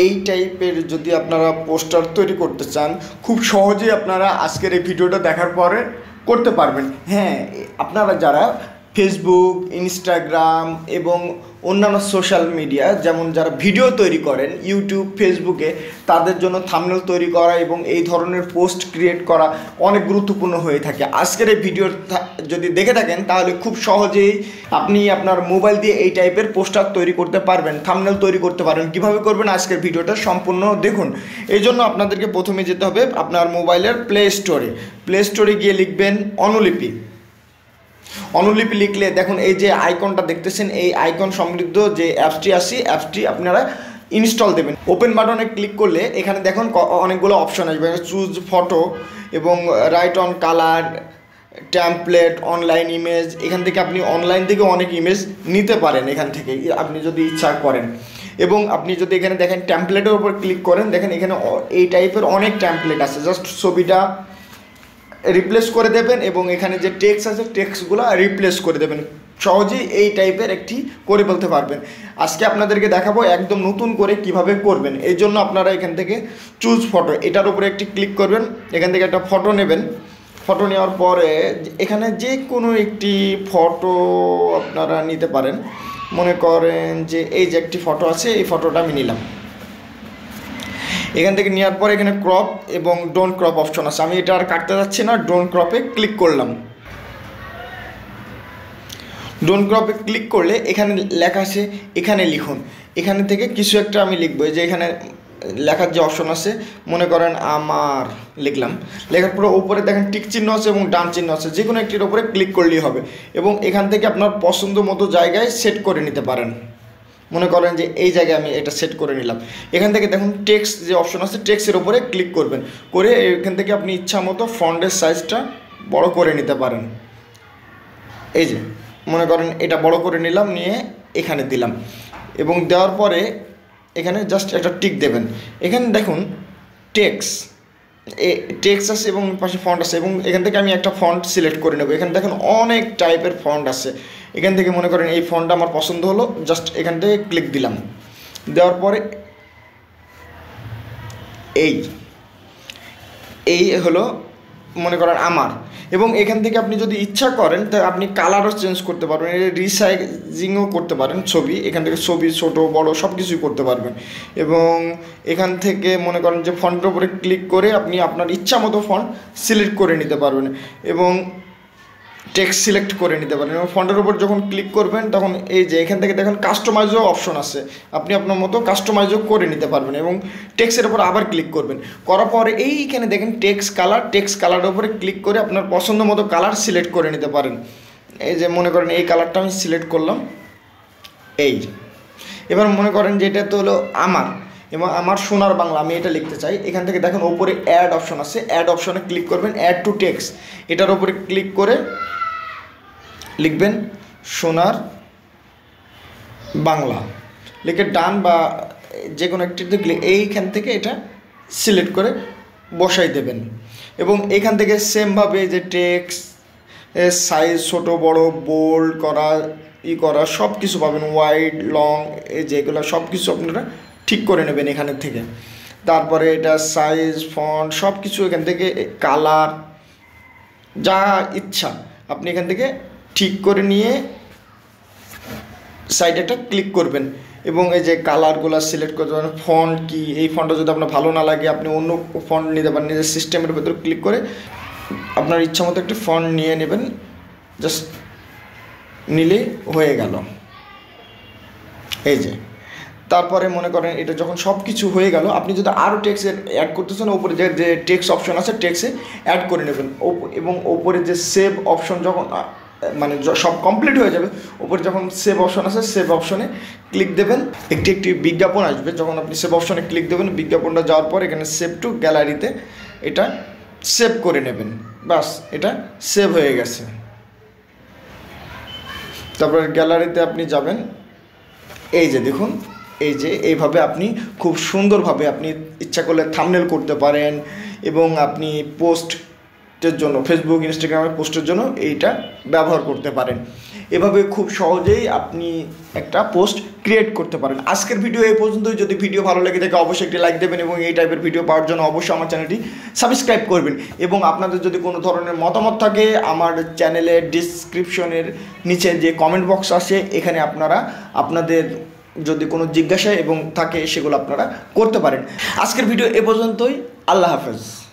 এই টাইপের যদি আপনারা পোস্টার তৈরি করতে চান, খুব সহজেই আপনারা আজকের এই ভিডিওটা দেখার পরে করতে পারবেন। হ্যাঁ, আপনারা যারা ফেসবুক, ইনস্টাগ্রাম এবং অন্যান্য সোশ্যাল মিডিয়া যেমন যারা ভিডিও তৈরি করেন ইউটিউব, ফেসবুকে, তাদের জন্য থাম্বনেল তৈরি করা এবং এই ধরনের পোস্ট ক্রিয়েট করা অনেক গুরুত্বপূর্ণ হয়ে থাকে। আজকের এই ভিডিও যদি দেখে থাকেন তাহলে খুব সহজেই আপনি আপনার মোবাইল দিয়ে এই টাইপের পোস্টার তৈরি করতে পারবেন, থাম্বনেল তৈরি করতে পারবেন। কীভাবে করবেন আজকের ভিডিওটা সম্পূর্ণ দেখুন। এই জন্য আপনাদেরকে প্রথমে যেতে হবে আপনার মোবাইলের প্লে স্টোরে গিয়ে লিখবেন অনুলিপি। অনুলিপি লিখলে দেখুন এই যে আইকনটা দেখতেছেন, এই আইকন সমৃদ্ধ যে অ্যাপসটি আপনারা ইনস্টল দেবেন। ওপেন বাটনে ক্লিক করলে এখানে দেখুন অনেকগুলো অপশন আসবে, চুজ ফটো এবং right on colour, template, online image. এখান থেকে আপনি অনলাইন থেকে অনেক ইমেজ নিতে পারেন এখান থেকে আপনি যদি ইচ্ছা করেন। এবং আপনি যদি এখানে দেখেন টেমপ্লেটের উপর ক্লিক করেন, দেখেন এখানে এই টাইপের অনেক টেমপ্লেট আছে, জাস্ট ছবিটা রিপ্লেস করে দেবেন এবং এখানে যে টেক্সট আছে টেক্সটগুলো রিপ্লেস করে দেবেন। সহজেই এই টাইপের একটি করে ফেলতে পারবেন। আজকে আপনাদেরকে দেখাবো একদম নতুন করে কিভাবে করবেন। এই জন্য আপনারা এখান থেকে চুজ ফটো, এটার উপরে একটি ক্লিক করবেন, এখান থেকে একটা ফটো নেবেন। ফটো নেওয়ার পরে এখানে যে কোনো একটি ফটো আপনারা নিতে পারেন। মনে করেন যে এই যে একটি ফটো আছে, এই ফটোটা আমি নিলাম। এখান থেকে নেওয়ার পরে এখানে ক্রপ এবং ডোন্ট ক্রপ অপশন আছে, আমি এটা আর কাটতে যাচ্ছি না। ডোন্ট ক্রপে ক্লিক করলাম। ডোন্ট ক্রপে ক্লিক করলে এখানে লেখা আছে, এখানে লিখুন। এখানে থেকে কিছু একটা আমি লিখবো, যে এখানে লেখার যে অপশন আছে, মনে করেন আমার লিখলাম। লেখার পরে উপরে দেখেন টিক চিহ্ন আছে এবং ডান চিহ্ন আছে, যে কোনো একটির উপরে ক্লিক করলেই হবে। এবং এখান থেকে আপনার পছন্দ মতো জায়গায় সেট করে নিতে পারেন। মনে করেন যে এই জায়গায় আমি এটা সেট করে নিলাম। এখান থেকে দেখুন টেক্সট যে অপশন আছে, টেক্সটের উপরে ক্লিক করবেন, করে এখান থেকে আপনি ইচ্ছা মতো ফন্টের সাইজটা বড় করে নিতে পারেন। এই যে মনে করেন এটা বড় করে নিলাম, নিয়ে এখানে দিলাম এবং দেওয়ার পরে এখানে জাস্ট একটা টিক দেবেন। এখানে দেখুন টেক্সট আছে এবং পাশে ফন্ট আছে, এবং এখান থেকে আমি একটা ফন্ট সিলেক্ট করে নেব। এখানে দেখুন অনেক টাইপের ফন্ট আছে। এখান থেকে মনে করেন এই ফন্টটা আমার পছন্দ হলো, জাস্ট এখান থেকে ক্লিক দিলাম। দেওয়ার পরে এই হলো মনে করেন আমার। এবং এখান থেকে আপনি যদি ইচ্ছা করেন তা আপনি কালারও চেঞ্জ করতে পারবেন, রিসাইজিংও করতে পারেন ছবি। এখান থেকে ছবি ছোট বড় সব কিছুই করতে পারবেন। এবং এখান থেকে মনে করেন যে ফন্টের উপরে ক্লিক করে আপনি আপনার ইচ্ছা মতো ফন্ট সিলেক্ট করে নিতে পারবেন এবং টেক্সট সিলেক্ট করে নিতে পারেন। এবং ফন্টের উপর যখন ক্লিক করবেন তখন এই যে এখান থেকে দেখুন কাস্টমাইজও অপশন আছে, আপনি আপনার মতো কাস্টমাইজও করে নিতে পারবেন। এবং টেক্সটের উপর আবার ক্লিক করবেন, করার পরে এইখানে দেখেন টেক্সট কালারের উপরে ক্লিক করে আপনার পছন্দ মতো কালার সিলেক্ট করে নিতে পারেন। এই যে মনে করেন এই কালারটা আমি সিলেক্ট করলাম। এবার মনে করেন যে এটা তো হলো আমার, এবং আমার সোনার বাংলা, আমি এটা লিখতে চাই। এখান থেকে দেখুন ওপরে অ্যাড অপশন আছে, অ্যাড অপশনে ক্লিক করবেন, অ্যাড টু টেক্সট, এটার উপরে ক্লিক করে লিখবেন সোনার বাংলা, লিখে ডান বা যে কোনো একটিতে এইখান থেকে এটা সিলেক্ট করে বসাই দেবেন। এবং এখান থেকে সেমভাবে যে টেক্সট সাইজ ছোট বড় বোল্ড করা করা সব কিছু পাবেন, ওয়াইড লং যেগুলো সব কিছু আপনারা ঠিক করে নেবেন এখান থেকে। তারপরে এটা সাইজ ফন্ট সব কিছু এখান থেকে কালার যা ইচ্ছা আপনি এখান থেকে ঠিক করে নিয়ে সাইডে একটা ক্লিক করবেন এবং এই যে কালারগুলো সিলেক্ট করতে পারেন। ফন্ট কি, এই ফন্টটা যদি আপনার ভালো না লাগে আপনি অন্য ফন্ট নিতে পারেন। নিজের সিস্টেমের ভেতরে ক্লিক করে আপনার ইচ্ছা মতো একটি ফন্ট নিয়ে নেবেন, জাস্ট নিলেই হয়ে গেল। এই যে তারপরে মনে করেন এটা যখন সব কিছু হয়ে গেল, আপনি যদি আরও টেক্সট অ্যাড করতে চান উপরে যে টেক্সট অপশন আছে টেক্সটে অ্যাড করে নেবেন। এবং ওপরে যে সেভ অপশন যখন মানে সব কমপ্লিট হয়ে যাবে, ওপরে যখন সেভ অপশন আছে সেভ অপশনে ক্লিক দেবেন। একটি বিজ্ঞাপন আসবে, যখন আপনি সেভ অপশনে ক্লিক দেবেন বিজ্ঞাপনটা যাওয়ার পর এখানে সেভ টু গ্যালারিতে এটা সেভ করে নেবেন। বাস এটা সেভ হয়ে গেছে। তারপর গ্যালারিতে আপনি যাবেন, এই যে দেখুন এই যে এইভাবে আপনি খুব সুন্দরভাবে আপনি ইচ্ছা করলে থাম্বনেল করতে পারেন এবং আপনি পোস্ট জন্য, ফেসবুক ইনস্টাগ্রামের পোস্টের জন্য এইটা ব্যবহার করতে পারেন। এভাবে খুব সহজেই আপনি একটা পোস্ট ক্রিয়েট করতে পারেন। আজকের ভিডিও এই পর্যন্তই। যদি ভিডিও ভালো লেগে থাকে অবশ্যই একটি লাইক দেবেন এবং এই টাইপের ভিডিও পাওয়ার জন্য অবশ্যই আমার চ্যানেলটি সাবস্ক্রাইব করবেন। এবং আপনাদের যদি কোনো ধরনের মতামত থাকে আমার চ্যানেলের ডিসক্রিপশনের নিচে যে কমেন্ট বক্স আছে এখানে আপনারা আপনাদের যদি কোনো জিজ্ঞাসা এবং থাকে সেগুলো আপনারা করতে পারেন। আজকের ভিডিও এ পর্যন্তই। আল্লাহ হাফেজ।